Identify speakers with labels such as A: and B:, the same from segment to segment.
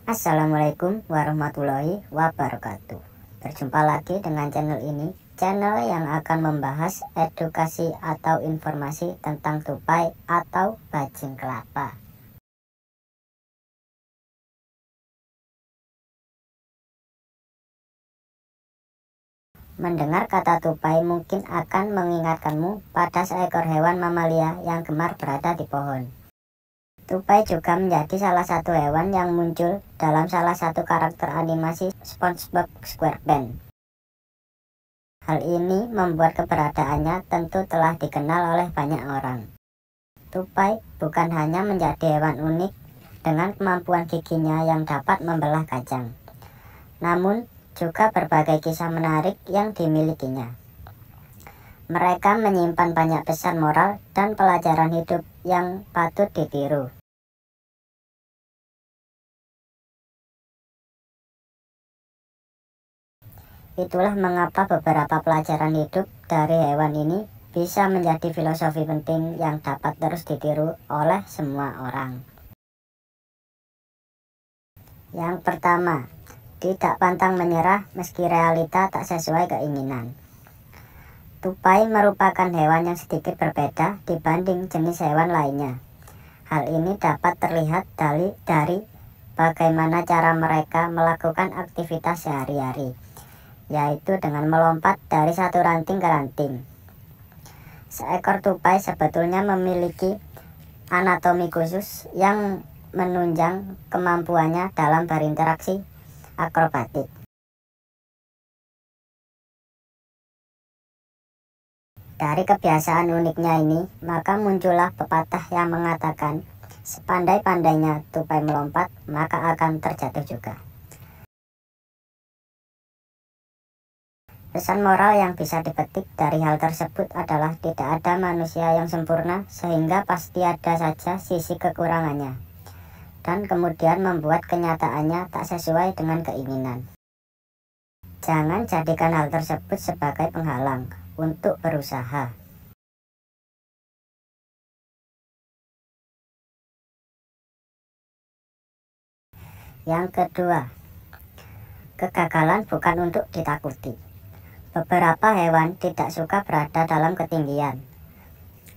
A: Assalamualaikum warahmatullahi wabarakatuh. Berjumpa lagi dengan channel ini, channel yang akan membahas edukasi atau informasi tentang tupai atau bajing kelapa. Mendengar kata tupai mungkin akan mengingatkanmu pada seekor hewan mamalia yang gemar berada di pohon. Tupai juga menjadi salah satu hewan yang muncul dalam salah satu karakter animasi SpongeBob SquarePants. Hal ini membuat keberadaannya tentu telah dikenal oleh banyak orang. Tupai bukan hanya menjadi hewan unik dengan kemampuan giginya yang dapat membelah kacang, namun juga berbagai kisah menarik yang dimilikinya. Mereka menyimpan banyak pesan moral dan pelajaran hidup yang patut ditiru. Itulah mengapa beberapa pelajaran hidup dari hewan ini bisa menjadi filosofi penting yang dapat terus ditiru oleh semua orang. Yang pertama, tidak pantang menyerah meski realita tak sesuai keinginan. Tupai merupakan hewan yang sedikit berbeda dibanding jenis hewan lainnya. Hal ini dapat terlihat dari bagaimana cara mereka melakukan aktivitas sehari-hari, yaitu dengan melompat dari satu ranting ke ranting. Seekor tupai sebetulnya memiliki anatomi khusus yang menunjang kemampuannya dalam berinteraksi akrobatik. Dari kebiasaan uniknya ini, maka muncullah pepatah yang mengatakan, sepandai-pandainya tupai melompat, maka akan terjatuh juga. Pesan moral yang bisa dipetik dari hal tersebut adalah tidak ada manusia yang sempurna, sehingga pasti ada saja sisi kekurangannya, dan kemudian membuat kenyataannya tak sesuai dengan keinginan. Jangan jadikan hal tersebut sebagai penghalang untuk berusaha. Yang kedua, kegagalan bukan untuk ditakuti. Beberapa hewan tidak suka berada dalam ketinggian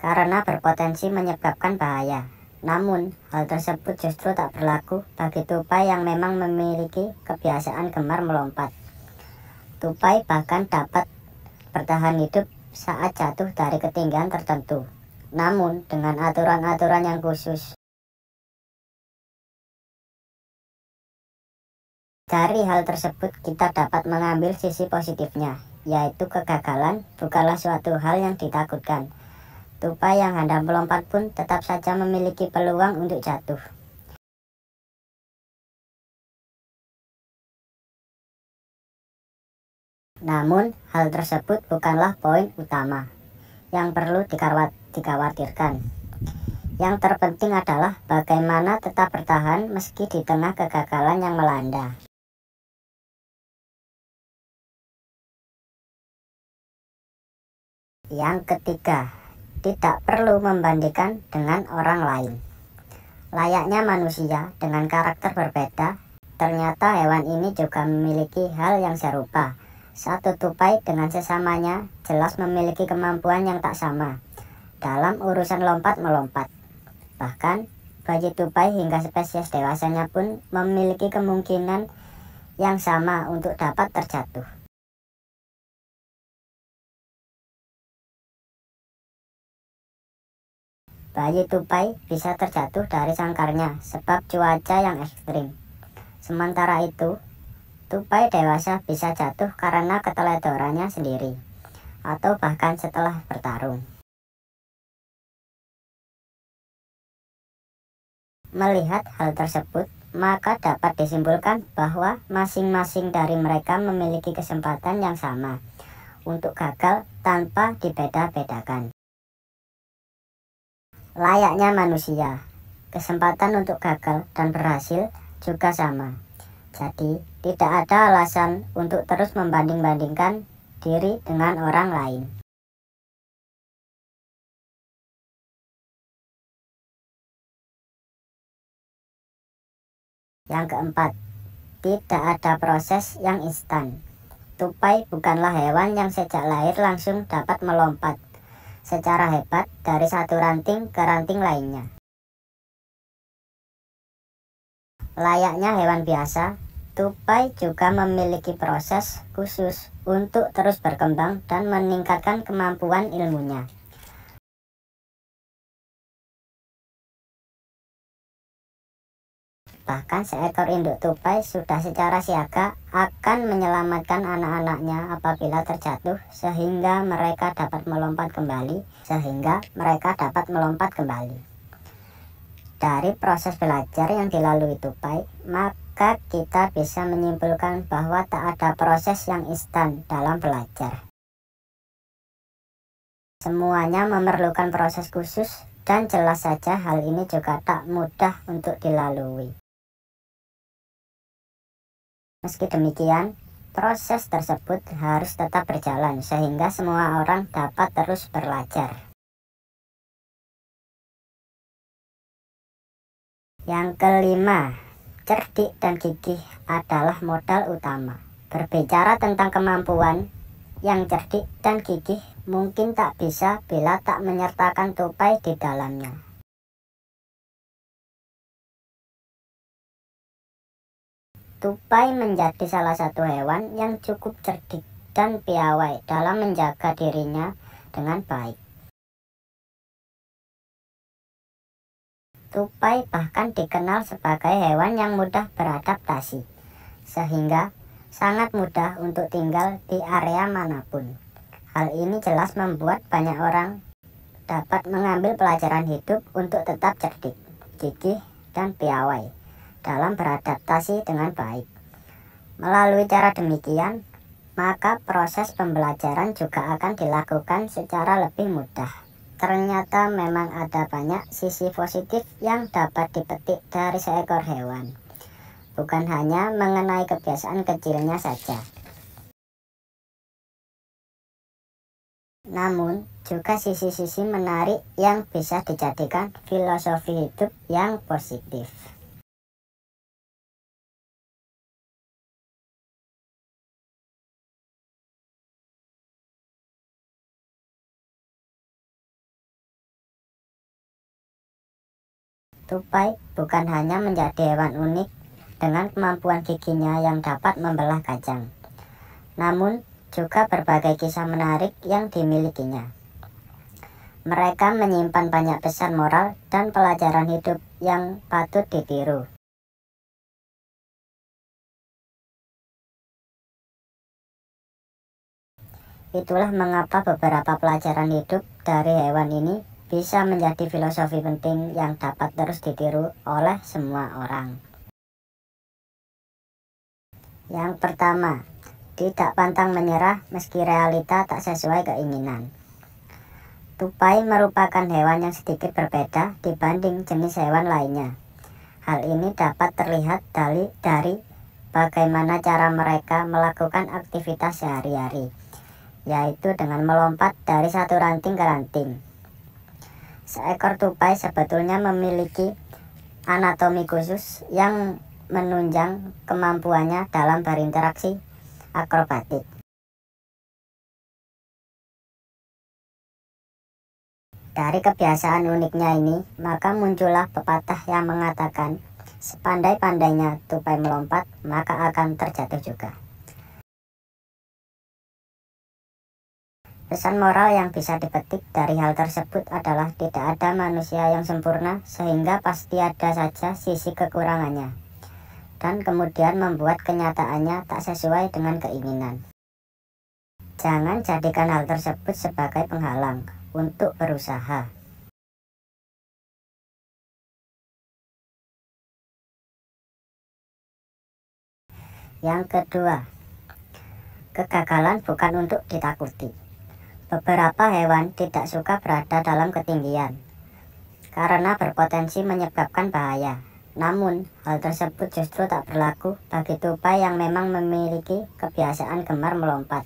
A: karena berpotensi menyebabkan bahaya. Namun, hal tersebut justru tak berlaku bagi tupai yang memang memiliki kebiasaan gemar melompat. Tupai bahkan dapat bertahan hidup saat jatuh dari ketinggian tertentu, namun dengan aturan-aturan yang khusus. Dari hal tersebut kita dapat mengambil sisi positifnya, yaitu kegagalan bukanlah suatu hal yang ditakutkan. Tupai yang hendak melompat pun tetap saja memiliki peluang untuk jatuh. Namun, hal tersebut bukanlah poin utama yang perlu dikhawatirkan. Yang terpenting adalah bagaimana tetap bertahan meski di tengah kegagalan yang melanda. Yang ketiga, tidak perlu membandingkan dengan orang lain. Layaknya manusia dengan karakter berbeda, ternyata hewan ini juga memiliki hal yang serupa. Satu tupai dengan sesamanya jelas memiliki kemampuan yang tak sama dalam urusan lompat-melompat. Bahkan, bayi tupai hingga spesies dewasanya pun memiliki kemungkinan yang sama untuk dapat terjatuh. Bayi tupai bisa terjatuh dari sangkarnya sebab cuaca yang ekstrim. Sementara itu, tupai dewasa bisa jatuh karena keteledorannya sendiri, atau bahkan setelah bertarung. Melihat hal tersebut, maka dapat disimpulkan bahwa masing-masing dari mereka memiliki kesempatan yang sama untuk gagal tanpa dibeda-bedakan. Layaknya manusia, kesempatan untuk gagal dan berhasil juga sama. Jadi, tidak ada alasan untuk terus membanding-bandingkan diri dengan orang lain. Yang keempat, tidak ada proses yang instan. Tupai bukanlah hewan yang sejak lahir langsung dapat melompat secara hebat dari satu ranting ke ranting lainnya. Layaknya hewan biasa, tupai juga memiliki proses khusus untuk terus berkembang dan meningkatkan kemampuan ilmunya. Bahkan seekor induk tupai sudah secara siaga akan menyelamatkan anak-anaknya apabila terjatuh sehingga mereka dapat melompat kembali. Dari proses belajar yang dilalui tupai, maka kita bisa menyimpulkan bahwa tak ada proses yang instan dalam belajar. Semuanya memerlukan proses khusus dan jelas saja hal ini juga tak mudah untuk dilalui. Meski demikian, proses tersebut harus tetap berjalan sehingga semua orang dapat terus belajar. Yang kelima, cerdik dan gigih adalah modal utama. Berbicara tentang kemampuan, yang cerdik dan gigih mungkin tak bisa bila tak menyertakan tupai di dalamnya. Tupai menjadi salah satu hewan yang cukup cerdik dan piawai dalam menjaga dirinya dengan baik. Tupai bahkan dikenal sebagai hewan yang mudah beradaptasi, sehingga sangat mudah untuk tinggal di area manapun. Hal ini jelas membuat banyak orang dapat mengambil pelajaran hidup untuk tetap cerdik, gigih, dan piawai dalam beradaptasi dengan baik. Melalui cara demikian, maka proses pembelajaran juga akan dilakukan secara lebih mudah. Ternyata memang ada banyak sisi positif yang dapat dipetik dari seekor hewan, bukan hanya mengenai kebiasaan kecilnya saja, namun juga sisi-sisi menarik yang bisa dijadikan filosofi hidup yang positif. Tupai bukan hanya menjadi hewan unik dengan kemampuan giginya yang dapat membelah kacang, namun juga berbagai kisah menarik yang dimilikinya. Mereka menyimpan banyak pesan moral dan pelajaran hidup yang patut ditiru. Itulah mengapa beberapa pelajaran hidup dari hewan ini bisa menjadi filosofi penting yang dapat terus ditiru oleh semua orang. Yang pertama, tidak pantang menyerah meski realita tak sesuai keinginan. Tupai merupakan hewan yang sedikit berbeda dibanding jenis hewan lainnya. Hal ini dapat terlihat dari bagaimana cara mereka melakukan aktivitas sehari-hari, yaitu dengan melompat dari satu ranting ke ranting. Seekor tupai sebetulnya memiliki anatomi khusus yang menunjang kemampuannya dalam berinteraksi akrobatik. Dari kebiasaan uniknya ini, maka muncullah pepatah yang mengatakan, sepandai-pandainya tupai melompat, maka akan terjatuh juga. Pesan moral yang bisa dipetik dari hal tersebut adalah tidak ada manusia yang sempurna, sehingga pasti ada saja sisi kekurangannya, dan kemudian membuat kenyataannya tak sesuai dengan keinginan. Jangan jadikan hal tersebut sebagai penghalang untuk berusaha. Yang kedua, kegagalan bukan untuk ditakuti. Beberapa hewan tidak suka berada dalam ketinggian karena berpotensi menyebabkan bahaya. Namun, hal tersebut justru tak berlaku bagi tupai yang memang memiliki kebiasaan gemar melompat.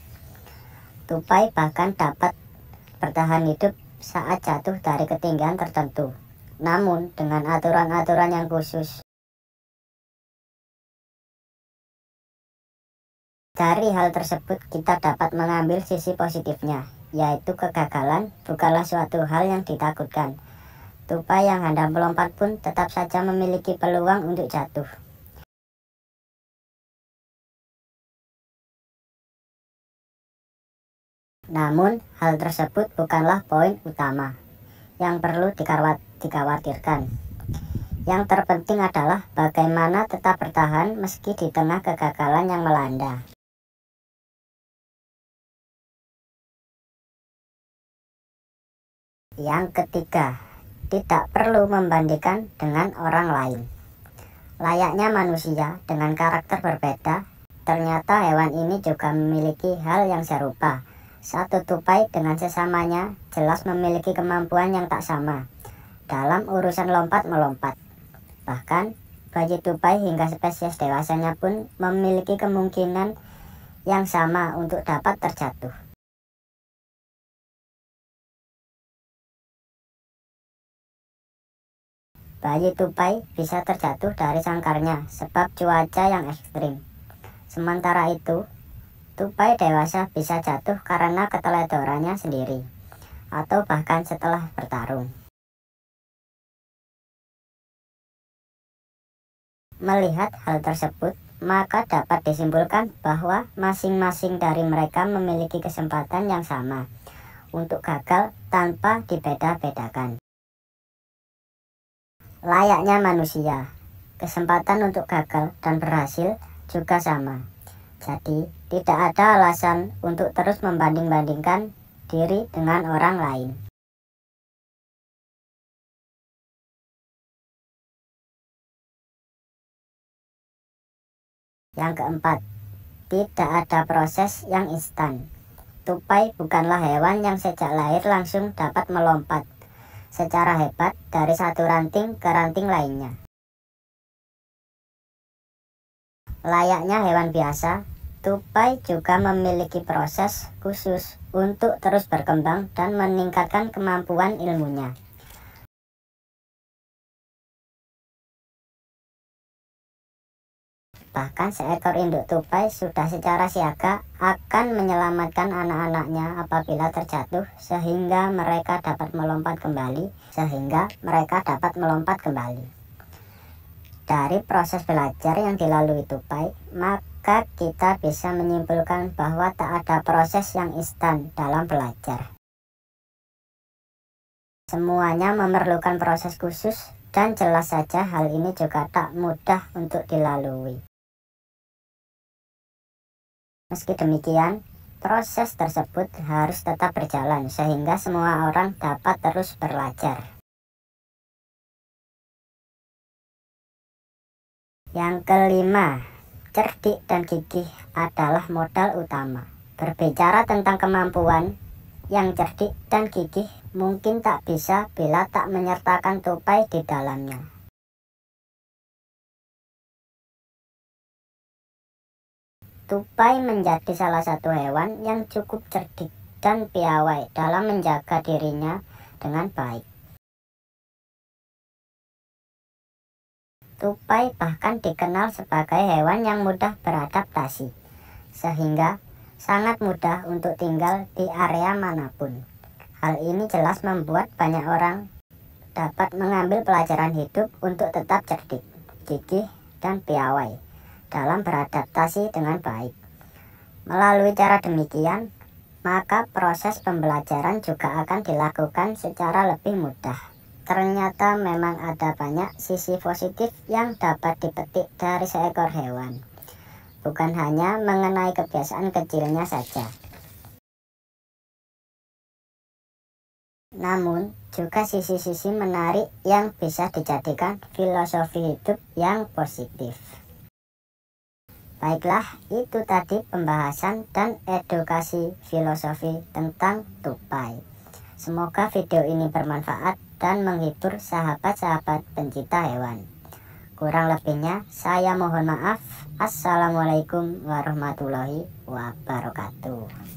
A: Tupai bahkan dapat bertahan hidup saat jatuh dari ketinggian tertentu, namun dengan aturan-aturan yang khusus. Dari hal tersebut kita dapat mengambil sisi positifnya, yaitu kegagalan bukanlah suatu hal yang ditakutkan. Tupai yang hendak melompat pun tetap saja memiliki peluang untuk jatuh. Namun, hal tersebut bukanlah poin utama yang perlu dikhawatirkan. Yang terpenting adalah bagaimana tetap bertahan meski di tengah kegagalan yang melanda. Yang ketiga, tidak perlu membandingkan dengan orang lain. Layaknya manusia dengan karakter berbeda, ternyata hewan ini juga memiliki hal yang serupa. Satu tupai dengan sesamanya jelas memiliki kemampuan yang tak sama dalam urusan lompat-melompat. Bahkan, bayi tupai hingga spesies dewasanya pun memiliki kemungkinan yang sama untuk dapat terjatuh. Bayi tupai bisa terjatuh dari sangkarnya sebab cuaca yang ekstrim. Sementara itu, tupai dewasa bisa jatuh karena keteledorannya sendiri, atau bahkan setelah bertarung. Melihat hal tersebut, maka dapat disimpulkan bahwa masing-masing dari mereka memiliki kesempatan yang sama untuk gagal tanpa dibeda-bedakan. Layaknya manusia, kesempatan untuk gagal dan berhasil juga sama. Jadi, tidak ada alasan untuk terus membanding-bandingkan diri dengan orang lain. Yang keempat, tidak ada proses yang instan. Tupai bukanlah hewan yang sejak lahir langsung dapat melompat secara hebat dari satu ranting ke ranting lainnya. Layaknya hewan biasa, tupai juga memiliki proses khusus untuk terus berkembang dan meningkatkan kemampuan ilmunya. Bahkan seekor induk tupai sudah secara siaga akan menyelamatkan anak-anaknya apabila terjatuh sehingga mereka dapat melompat kembali. Dari proses belajar yang dilalui tupai, maka kita bisa menyimpulkan bahwa tak ada proses yang instan dalam belajar. Semuanya memerlukan proses khusus dan jelas saja hal ini juga tak mudah untuk dilalui. Meski demikian, proses tersebut harus tetap berjalan sehingga semua orang dapat terus belajar. Yang kelima, cerdik dan gigih adalah modal utama. Berbicara tentang kemampuan, yang cerdik dan gigih mungkin tak bisa bila tak menyertakan tupai di dalamnya. Tupai menjadi salah satu hewan yang cukup cerdik dan piawai dalam menjaga dirinya dengan baik. Tupai bahkan dikenal sebagai hewan yang mudah beradaptasi, sehingga sangat mudah untuk tinggal di area manapun. Hal ini jelas membuat banyak orang dapat mengambil pelajaran hidup untuk tetap cerdik, gigih, dan piawai dalam beradaptasi dengan baik. Melalui cara demikian, maka proses pembelajaran juga akan dilakukan secara lebih mudah. Ternyata memang ada banyak sisi positif yang dapat dipetik dari seekor hewan, bukan hanya mengenai kebiasaan kecilnya saja. Namun, juga sisi-sisi menarik yang bisa dijadikan filosofi hidup yang positif. Baiklah, itu tadi pembahasan dan edukasi filosofi tentang tupai. Semoga video ini bermanfaat dan menghibur sahabat-sahabat pencinta hewan. Kurang lebihnya, saya mohon maaf. Assalamualaikum warahmatullahi wabarakatuh.